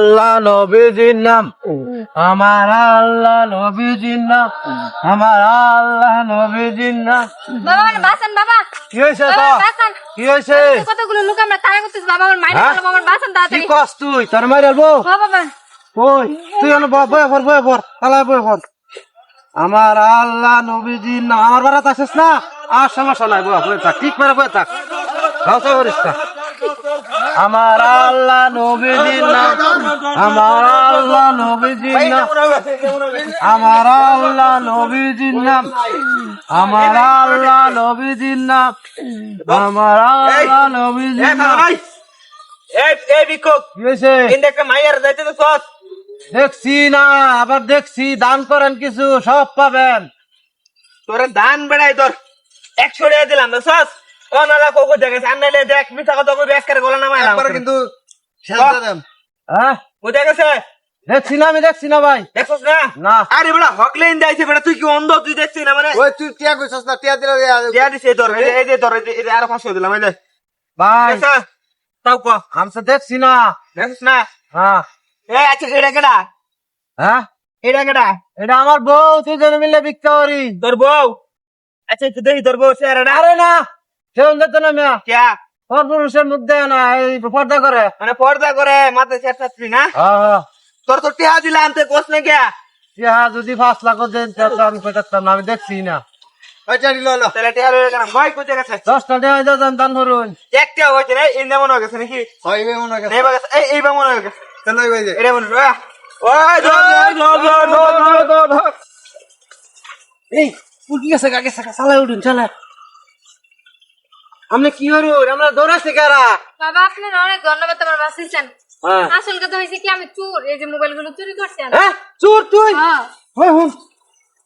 আল্লাহ নবীজির নাম, আমার আল্লাহ নবীজির নাম, আমার আল্লাহ নবীজির নাম। বাবা মানে বাঁচান বাবা, কি হয়েছে তো? বাবা বাঁচান। কি হয়েছে? কতগুলো লোক আমরা কানা করতেছি বাবা, আমার মাইরে হ্যাঁ? ফেলবো, আমার বাঁচান কি তাড়াতাড়ি। কস তুই? তোর মাইর আলবো? ও বাবা, ওই তুই অন বয়ে পর তালায় বয়ে পর। আমার আল্লাহ নবীজির নাম, আমার বারাত আসিস না, আর সমস্যা নাই, বয়ে থাক, ঠিক করে বয়ে থাক, ধ্বংস করিস না। আমার আল্লাহ নবীজির নাম, আমার আল্লাহ নবীজির নাম, আমার আল্লাহ নবীজির নাম, আমার আল্লাহ নবীজির নাম, আমার আল্লাহ নবীজির নাম। কি হয়েছে? দেখছি না, আবার দেখছি, দান করেন কিছু, সব পাবেন। তোরে দান বেড়াই তোর 100 টাকা দিলাম বুঝছস? ও নালা কোকো দেখেছ আনলে দেখ মিছা কথা কই বেশ করে গলা নামাইলাম কিন্তু হ্যাঁ ও দেখেছে দেখছি না, আমি দেখছি না ভাই। দেখছস না? না। আরে বেটা হকলেন যাইছে বেটা, তুই কি অন্ধ? তুই দেখছিস না মানে? ওই তুই টিয়া কইছস না, টিয়া দিলে দিয়া দিছে তোর, এই যে তোর এই যে আরো 500 দিলাম, এই যে ভাই দেখছ? তাও কো আমসে দেখছি না। দেখছস না? হ্যাঁ এই আচ্ছা এটা কেডা? হ্যাঁ এটা কেডা? এটা আমার বউ, তুই যেন মিলে বিক্রি করি। তোর বউ? আচ্ছা একটু দেখি তোর বউ চেহারাটা। আরে না, সেরকম যেত না মিয়া, কিয়া? তোর পুরুষের মুখ দেয় না, এই পর্দা করে। মানে পর্দা করে মাথায় চেঁচাচ্ছি না? হ্যাঁ তোর তো টিহা দিলাম, তুই কোস না কিয়া? টিয়া যদি 5 লাখ দেন তাহলে আমি কইতাম না, আমি দেখছি না। তাহলে টিহা লয়ে গেলাম, ভয় কই গেছে? 10টা টাকা দিয়ে দেন, দান করুন। একটা হয়েছে না, এই মনে হয়ে গেছে নাকি? নেবা গেছে, এইবা মনে হয়ে গেছে। এটা মনে হয় ওই ধর। এই উঠি গেছে, গা গেছে, চালাই উঠুন, চালাই। আপনি কি করুন? আমরা দৌড়াচ্ছি কারা? বাবা আপনার অনেক ধন্যবাদ, আমার বাঁচিয়েছেন। হ্যাঁ আসল কথা হয়েছে কি, আমি চোর, এই যে মোবাইল গুলো চুরি করছেন। হ্যাঁ চোর তুই? হ্যাঁ, হ্যাঁ হ্যাঁ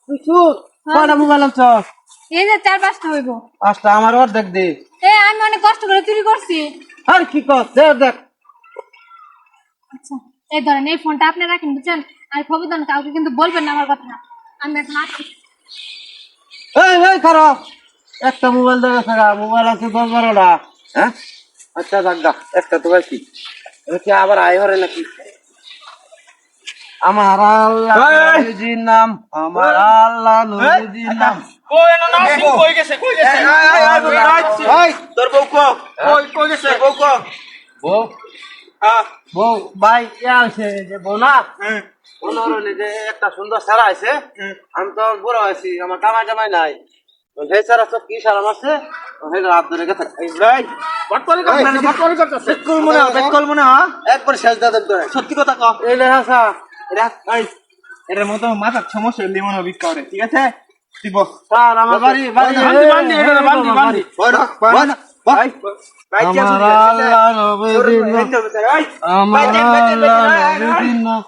তুই চোর? কয়টা মোবাইল আনছ? এই যে 4-5টা হইব। 5টা আমার অর্ধেক দে। আমি অনেক কষ্ট করে চুরি করছি। আর কি কর, দেখ। আচ্ছা এই ধরেন, এই ফোনটা আপনি রাখেন বুঝছেন, আর খবরদার কাউকে কিন্তু বলবেন না আমার কথা। আমি এখন আসি। এই খারাপ, একটা মোবাইল দেখা থাকা, মোবাইল আছে 10-12টা। হ্যাঁ আচ্ছা যাক, একটা তো কি এটা কি আবার আয় হরে নাকি? আমার আল্লাহ নবীজির নাম, আমার আল্লাহ নবীজির নাম। কই না নাসিম কই গেছে? তোর বউ কই গেছে? বউ বউ হ্যাঁ বউ ভাই ইয়া আছে যে বউ না, হ্যাঁ মনোরণে যে একটা সুন্দর সারা আছে, আমি তো বড় আছি, আমার জামাই নাই, সেই সারা সব কি সারা আছে, সেই হাত ধরে গেছে। এই ভাই বটকল করতেছে বেকল মনে হয় একবার শেষ দাদা তো সত্যি কথা কও। এই লে হাসা এটা এই এর মতো মাথার সমস্যা লিমন বিক করে, ঠিক আছে? তুই বস। স্যার আমার বাড়ি বান্দি এটা বান্দি ভাই ভাই কি আছে? আমার আল্লাহ নবীজির নাম, আমার আল্লাহ নবীজির নাম,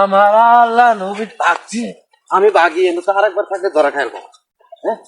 আমার আল্লাহ নবী। ভাগছি আমি, ভাগি এনে তো আরেকবার থাকলে ধরা খাইব। হ্যাঁ